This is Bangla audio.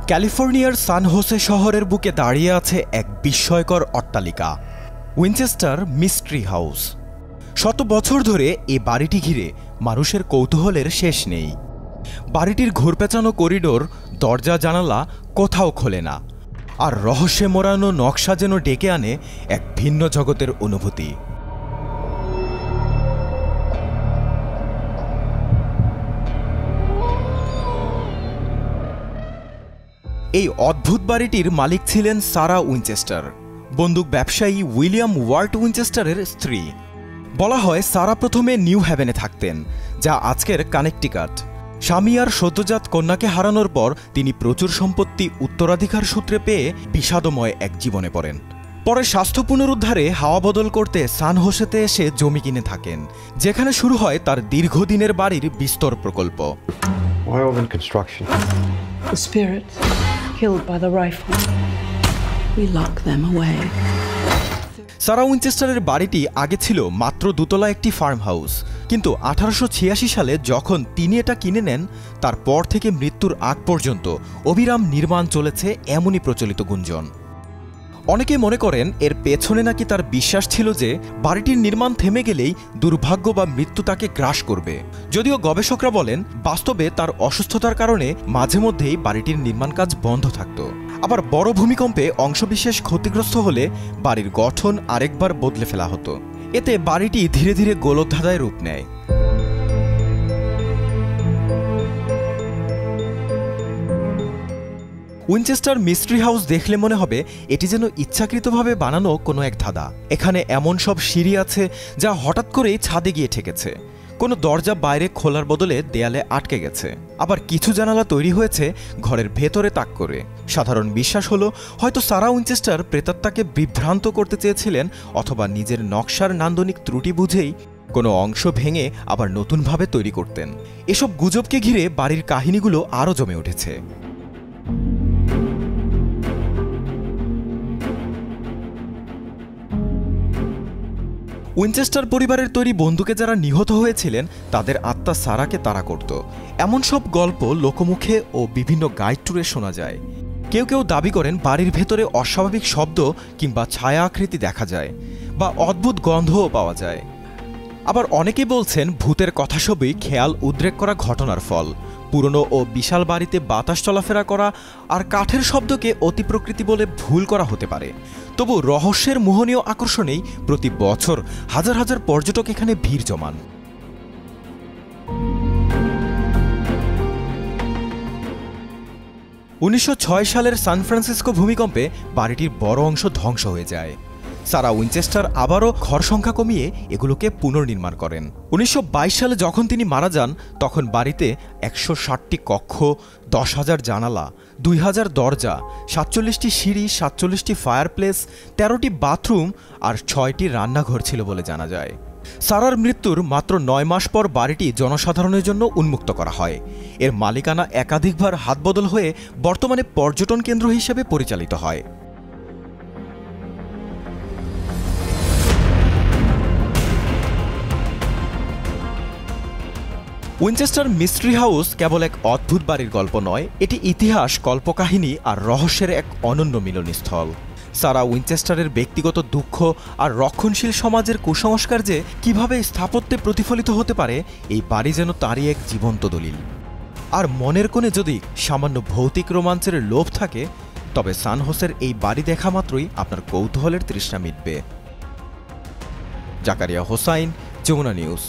ক্যালিফোর্নিয়ার সান হোসে শহরের বুকে দাঁড়িয়ে আছে এক বিস্ময়কর অট্টালিকা, উইনচেস্টার মিস্ট্রি হাউস। শত বছর ধরে এ বাড়িটি ঘিরে মানুষের কৌতূহলের শেষ নেই। বাড়িটির ঘুরপেঁচানো করিডোর, দরজা জানালা কোথাও খোলে না, আর রহস্যে মোড়ানো নকশা যেন ডেকে আনে এক ভিন্ন জগতের অনুভূতি। এই অদ্ভুত বাড়িটির মালিক ছিলেন সারা উইনচেস্টার, বন্দুক ব্যবসায়ী উইলিয়াম ওয়ার্ট উইনচেস্টারের স্ত্রী। বলা হয় সারা প্রথমে নিউ হ্যাভেনে থাকতেন, যা আজকের কানেকটিকাট। স্বামী আর সদ্যজাত কন্যাকে হারানোর পর তিনি প্রচুর সম্পত্তি উত্তরাধিকার সূত্রে পেয়ে বিষাদময় এক জীবনে পড়েন। পরে স্বাস্থ্য পুনরুদ্ধারে হাওয়া বদল করতে সান হোসেতে এসে জমি কিনে থাকেন, যেখানে শুরু হয় তার দীর্ঘদিনের বাড়ির বিস্তর প্রকল্প। The spirits killed by the rifle. We lock them away. সারা উইনচেস্টারের বাড়িটি আগে ছিল মাত্র দোতলা একটি ফার্ম হাউস, কিন্তু 1886 সালে যখন তিনি এটা কিনে নেন, তারপর থেকে মৃত্যুর আগ পর্যন্ত অবিরাম নির্মাণ চলেছে এমনই প্রচলিত গুঞ্জন। অনেকে মনে করেন এর পেছনে নাকি তার বিশ্বাস ছিল যে বাড়িটির নির্মাণ থেমে গেলেই দুর্ভাগ্য বা মৃত্যু তাকে গ্রাস করবে। যদিও গবেষকরা বলেন বাস্তবে তার অসুস্থতার কারণে মাঝে মধ্যেই বাড়িটির নির্মাণ কাজ বন্ধ থাকত। আবার বড় ভূমিকম্পে অংশবিশেষ ক্ষতিগ্রস্ত হলে বাড়ির গঠন আরেকবার বদলে ফেলা হতো। এতে বাড়িটি ধীরে ধীরে গোলকধাঁধায় রূপ নেয়। উইনচেস্টার মিস্ট্রি হাউস দেখলে মনে হবে এটি যেন ইচ্ছাকৃতভাবে বানানো কোনো এক ধাঁধা। এখানে এমন সব সিঁড়ি আছে যা হঠাৎ করেই ছাদে গিয়ে ঠেকেছে, কোনো দরজা বাইরে খোলার বদলে দেয়ালে আটকে গেছে, আবার কিছু জানালা তৈরি হয়েছে ঘরের ভেতরে তাক করে। সাধারণ বিশ্বাস হলো হয়তো সারা উইনচেস্টার প্রেতাত্মাকে বিভ্রান্ত করতে চেয়েছিলেন, অথবা নিজের নকশার নান্দনিক ত্রুটি বুঝেই কোনো অংশ ভেঙে আবার নতুনভাবে তৈরি করতেন। এসব গুজবকে ঘিরে বাড়ির কাহিনীগুলো আরও জমে উঠেছে। উইনচেস্টার পরিবারের তৈরি বন্দুকে যারা নিহত হয়েছিলেন তাদের আত্মা সারাকে তাড়া করত, এমন সব গল্প লোকমুখে ও বিভিন্ন গাইড ট্যুরে শোনা যায়। কেউ কেউ দাবি করেন বাড়ির ভেতরে অস্বাভাবিক শব্দ কিংবা ছায়া আকৃতি দেখা যায়, বা অদ্ভুত গন্ধও পাওয়া যায়। আবার অনেকে বলছেন ভূতের কথা সবই খেয়াল উদ্রেক করা ঘটনার ফল। পুরনো ও বিশাল বাড়িতে বাতাস চলাফেরা করা আর কাঠের শব্দকে অতি প্রকৃতি বলে ভুল করা হতে পারে। তবু রহস্যের মোহনীয় আকর্ষণেই প্রতি বছর হাজার হাজার পর্যটক এখানে ভিড় জমান। (1906) সালের সান ফ্রান্সিসকো ভূমিকম্পে বাড়িটির বড় অংশ ধ্বংস হয়ে যায়। সারা উইনচেস্টার আবারও ঘর সংখ্যা কমিয়ে এগুলোকে পুনর্নির্মাণ করেন। 1922 সালে যখন তিনি মারা যান, তখন বাড়িতে 160টি কক্ষ, 10,000 জানালা, 2,000 দরজা, 47টি সিঁড়ি, 47টি ফায়ারপ্লেস, 13টি বাথরুম আর 6টি রান্নাঘর ছিল বলে জানা যায়। সারার মৃত্যুর মাত্র 9 মাস পর বাড়িটি জনসাধারণের জন্য উন্মুক্ত করা হয়। এর মালিকানা একাধিকবার হাতবদল হয়ে বর্তমানে পর্যটন কেন্দ্র হিসেবে পরিচালিত হয়। উইনচেস্টার মিস্ট্রি হাউস কেবল এক অদ্ভুত বাড়ির গল্প নয়, এটি ইতিহাস, কল্পকাহিনী আর রহস্যের এক অনন্য মিলনস্থল। সারা উইনচেস্টারের ব্যক্তিগত দুঃখ আর রক্ষণশীল সমাজের কুসংস্কার যে কিভাবে স্থাপত্যে প্রতিফলিত হতে পারে, এই বাড়ি যেন তারই এক জীবন্ত দলিল। আর মনের কোণে যদি সামান্য ভৌতিক রোমাঞ্চের লোভ থাকে, তবে সান হোসের এই বাড়ি দেখা মাত্রই আপনার কৌতূহলের তৃষ্ণা মিটবে। জাকারিয়া হোসাইন, যমুনা নিউজ।